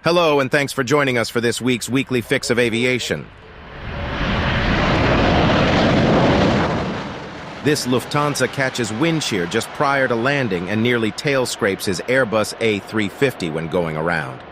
Hello, and thanks for joining us for this week's Weekly Fix of Aviation. This Lufthansa catches Windshear just prior to landing and nearly tail scrapes his Airbus A350 when going around.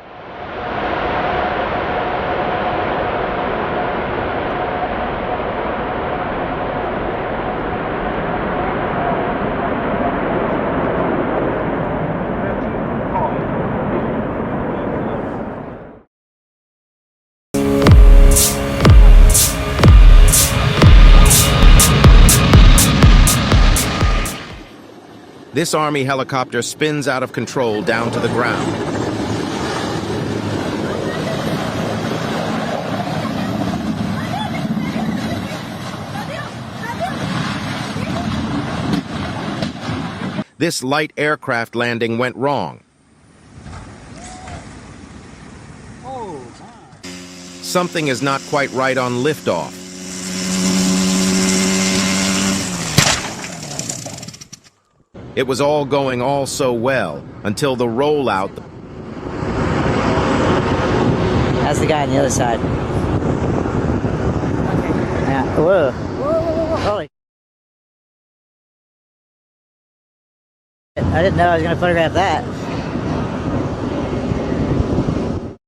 This Army helicopter spins out of control down to the ground. This light aircraft landing went wrong. Something is not quite right on liftoff. It was all going all so well until the rollout. That's the guy on the other side. Yeah. Whoa. Holy. I didn't know I was going to photograph that.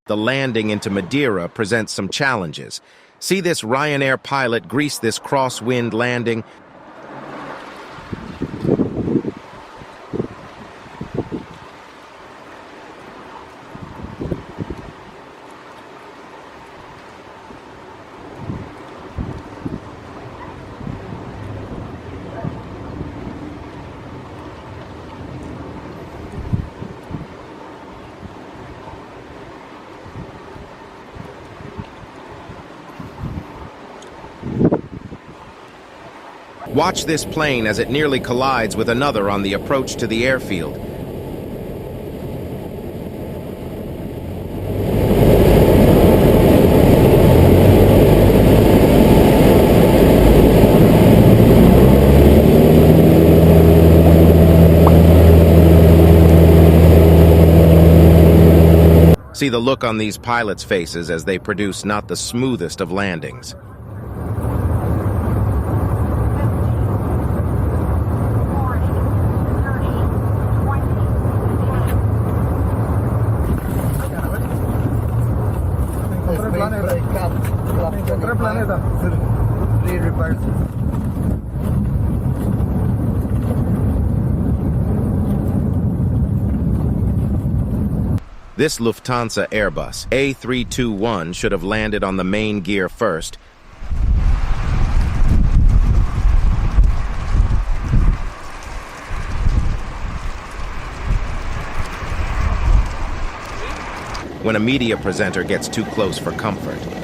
The landing into Madeira presents some challenges. See this Ryanair pilot grease this crosswind landing. Watch this plane as it nearly collides with another on the approach to the airfield. See the look on these pilots' faces as they produce not the smoothest of landings. This Lufthansa Airbus A350 should have landed on the main gear first. When a media presenter gets too close for comfort.